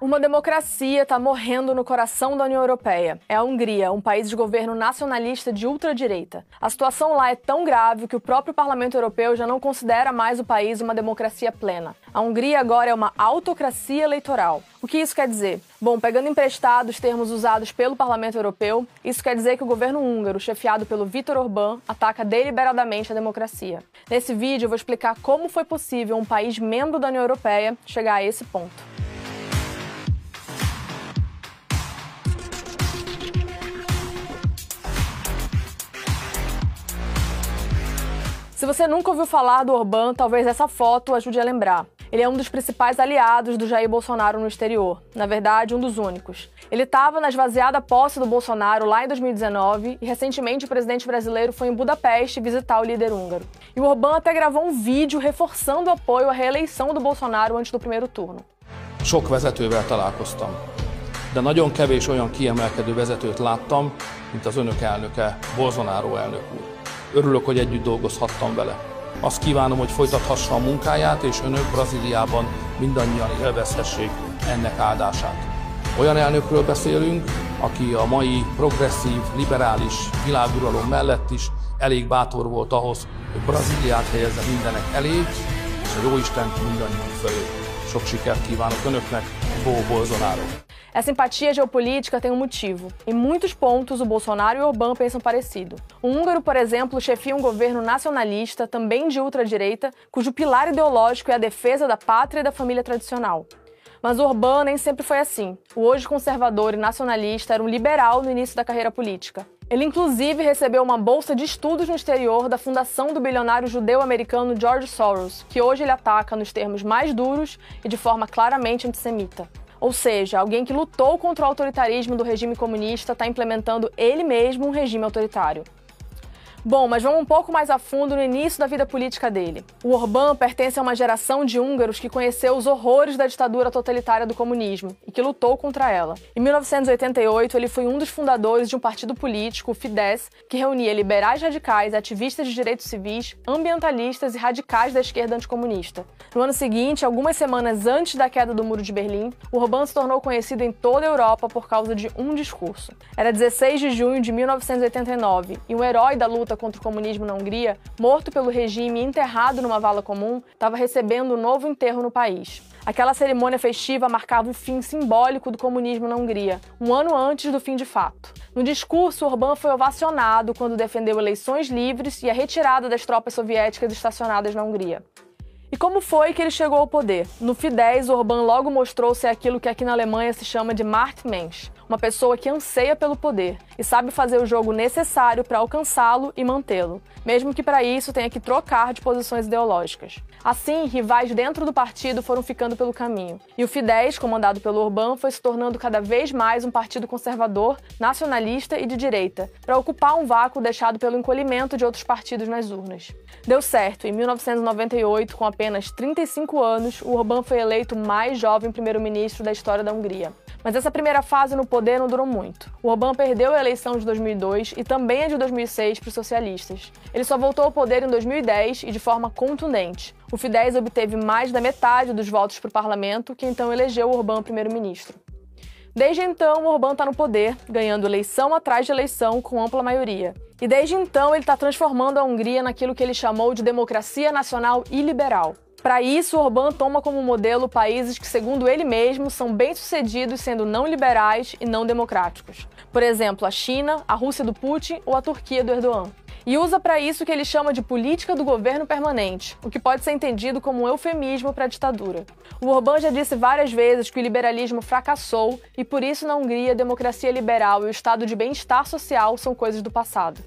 Uma democracia está morrendo no coração da União Europeia. É a Hungria, um país de governo nacionalista de ultradireita. A situação lá é tão grave que o próprio Parlamento Europeu já não considera mais o país uma democracia plena. A Hungria agora é uma autocracia eleitoral. O que isso quer dizer? Bom, pegando emprestado os termos usados pelo Parlamento Europeu, isso quer dizer que o governo húngaro, chefiado pelo Viktor Orbán, ataca deliberadamente a democracia. Nesse vídeo eu vou explicar como foi possível um país membro da União Europeia chegar a esse ponto. Se você nunca ouviu falar do Orbán, talvez essa foto ajude a lembrar. Ele é um dos principais aliados do Jair Bolsonaro no exterior. Na verdade, um dos únicos. Ele estava na esvaziada posse do Bolsonaro lá em 2019 e recentemente o presidente brasileiro foi em Budapeste visitar o líder húngaro. E o Orbán até gravou um vídeo reforçando o apoio à reeleição do Bolsonaro antes do primeiro turno. Sok vezetővel találkoztam, de nagyon kevés olyan kiemelkedő vezetőt láttam, mint az önök elnöke, Bolsonaro elnök úr. Örülök, hogy együtt dolgozhattam vele. Azt kívánom, hogy folytathassa a munkáját, és önök Brazíliában mindannyian élvezhessék ennek áldását. Olyan elnökről beszélünk, aki a mai progresszív, liberális világuralom mellett is elég bátor volt ahhoz, hogy Brazíliát helyezze mindenek elé, és a Jóistent mindannyian fölé. Sok sikert kívánok önöknek, Bolsonaro. Essa empatia geopolítica tem um motivo. Em muitos pontos, o Bolsonaro e o Orbán pensam parecido. O húngaro, por exemplo, chefia um governo nacionalista, também de ultradireita, cujo pilar ideológico é a defesa da pátria e da família tradicional. Mas o Orbán nem sempre foi assim. O hoje conservador e nacionalista era um liberal no início da carreira política. Ele, inclusive, recebeu uma bolsa de estudos no exterior da fundação do bilionário judeu-americano George Soros, que hoje ele ataca nos termos mais duros e de forma claramente antissemita. Ou seja, alguém que lutou contra o autoritarismo do regime comunista está implementando ele mesmo um regime autoritário. Bom, mas vamos um pouco mais a fundo no início da vida política dele. O Orbán pertence a uma geração de húngaros que conheceu os horrores da ditadura totalitária do comunismo e que lutou contra ela. Em 1988, ele foi um dos fundadores de um partido político, o Fidesz, que reunia liberais radicais, ativistas de direitos civis, ambientalistas e radicais da esquerda anticomunista. No ano seguinte, algumas semanas antes da queda do Muro de Berlim, o Orbán se tornou conhecido em toda a Europa por causa de um discurso. Era 16 de junho de 1989 e um herói da luta contra o comunismo na Hungria, morto pelo regime e enterrado numa vala comum, estava recebendo um novo enterro no país. Aquela cerimônia festiva marcava o fim simbólico do comunismo na Hungria, um ano antes do fim de fato. No discurso, Orbán foi ovacionado quando defendeu eleições livres e a retirada das tropas soviéticas estacionadas na Hungria. E como foi que ele chegou ao poder? No Fidesz, Orbán logo mostrou ser aquilo que aqui na Alemanha se chama de Machtmensch, uma pessoa que anseia pelo poder e sabe fazer o jogo necessário para alcançá-lo e mantê-lo, mesmo que para isso tenha que trocar de posições ideológicas. Assim, rivais dentro do partido foram ficando pelo caminho, e o Fidesz, comandado pelo Orbán, foi se tornando cada vez mais um partido conservador, nacionalista e de direita, para ocupar um vácuo deixado pelo encolhimento de outros partidos nas urnas. Deu certo, em 1998, com apenas 35 anos, o Orbán foi eleito o mais jovem primeiro-ministro da história da Hungria. Mas essa primeira fase no poder não durou muito. O Orbán perdeu a eleição de 2002 e também a de 2006 para os socialistas. Ele só voltou ao poder em 2010 e de forma contundente. O Fidesz obteve mais da metade dos votos para o parlamento, que então elegeu o Orbán primeiro-ministro. Desde então, o Orbán está no poder, ganhando eleição atrás de eleição com ampla maioria. E desde então, ele está transformando a Hungria naquilo que ele chamou de democracia nacional e liberal. Para isso, Orbán toma como modelo países que, segundo ele mesmo, são bem-sucedidos sendo não liberais e não democráticos. Por exemplo, a China, a Rússia do Putin ou a Turquia do Erdogan. E usa para isso o que ele chama de política do governo permanente, o que pode ser entendido como um eufemismo para a ditadura. O Orbán já disse várias vezes que o liberalismo fracassou e por isso na Hungria a democracia liberal e o estado de bem-estar social são coisas do passado.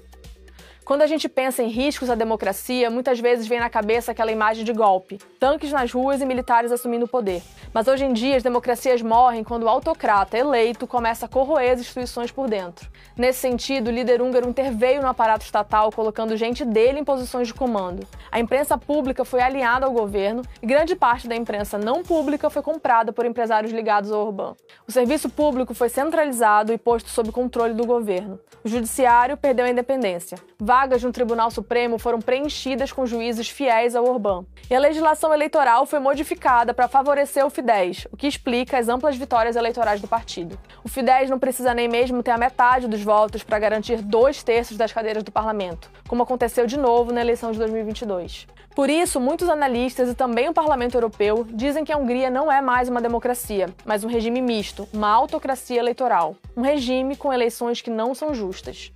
Quando a gente pensa em riscos à democracia, muitas vezes vem na cabeça aquela imagem de golpe, tanques nas ruas e militares assumindo o poder. Mas hoje em dia as democracias morrem quando o autocrata eleito começa a corroer as instituições por dentro. Nesse sentido, o líder húngaro interveio no aparato estatal, colocando gente dele em posições de comando. A imprensa pública foi alinhada ao governo e grande parte da imprensa não pública foi comprada por empresários ligados ao Orbán. O serviço público foi centralizado e posto sob controle do governo. O judiciário perdeu a independência. vagas no Tribunal Supremo foram preenchidas com juízes fiéis ao Orbán. E a legislação eleitoral foi modificada para favorecer o Fidesz, o que explica as amplas vitórias eleitorais do partido. O Fidesz não precisa nem mesmo ter a metade dos votos para garantir 2/3 das cadeiras do parlamento, como aconteceu de novo na eleição de 2022. Por isso, muitos analistas e também o Parlamento Europeu dizem que a Hungria não é mais uma democracia, mas um regime misto, uma autocracia eleitoral, um regime com eleições que não são justas.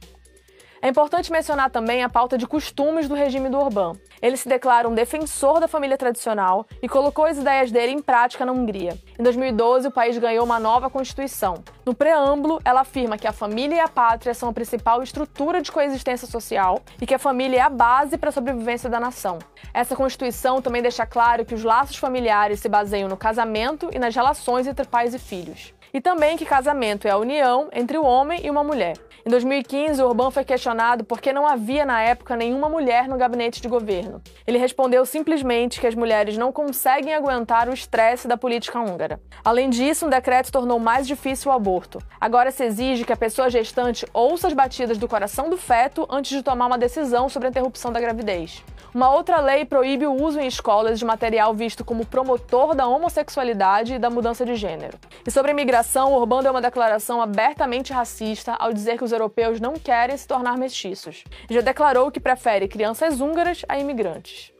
É importante mencionar também a pauta de costumes do regime do Orbán. Ele se declara um defensor da família tradicional e colocou as ideias dele em prática na Hungria. Em 2012, o país ganhou uma nova constituição. No preâmbulo, ela afirma que a família e a pátria são a principal estrutura de coexistência social e que a família é a base para a sobrevivência da nação. Essa constituição também deixa claro que os laços familiares se baseiam no casamento e nas relações entre pais e filhos. E também que casamento é a união entre o homem e uma mulher. Em 2015, o Orbán foi questionado por que não havia na época nenhuma mulher no gabinete de governo. Ele respondeu simplesmente que as mulheres não conseguem aguentar o estresse da política húngara. Além disso, um decreto tornou mais difícil o aborto. Agora se exige que a pessoa gestante ouça as batidas do coração do feto antes de tomar uma decisão sobre a interrupção da gravidez. Uma outra lei proíbe o uso em escolas de material visto como promotor da homossexualidade e da mudança de gênero. E sobre a imigração, Orbán deu uma declaração abertamente racista ao dizer que os europeus não querem se tornar mestiços. E já declarou que prefere crianças húngaras a imigrantes.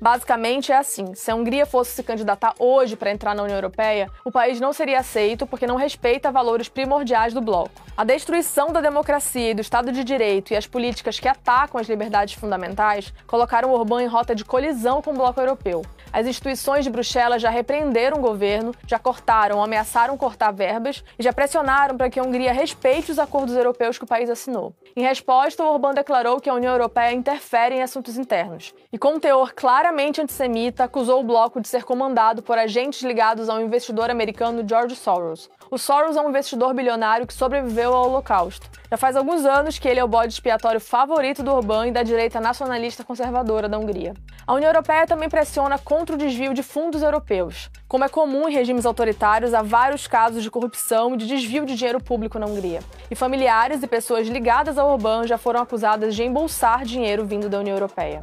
Basicamente é assim, se a Hungria fosse se candidatar hoje para entrar na União Europeia, o país não seria aceito porque não respeita valores primordiais do bloco. A destruição da democracia e do Estado de Direito e as políticas que atacam as liberdades fundamentais colocaram Orbán em rota de colisão com o bloco europeu. As instituições de Bruxelas já repreenderam o governo, já cortaram ou ameaçaram cortar verbas e já pressionaram para que a Hungria respeite os acordos europeus que o país assinou. Em resposta, o Orbán declarou que a União Europeia interfere em assuntos internos e, com um teor claramente antissemita, acusou o bloco de ser comandado por agentes ligados ao investidor americano George Soros. O Soros é um investidor bilionário que sobreviveu ao Holocausto. Já faz alguns anos que ele é o bode expiatório favorito do Orbán e da direita nacionalista conservadora da Hungria. A União Europeia também pressiona contra o desvio de fundos europeus. Como é comum em regimes autoritários, há vários casos de corrupção e de desvio de dinheiro público na Hungria. E familiares e pessoas ligadas ao Orbán já foram acusadas de embolsar dinheiro vindo da União Europeia.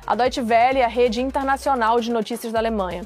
A Deutsche Welle é a rede internacional de notícias da Alemanha.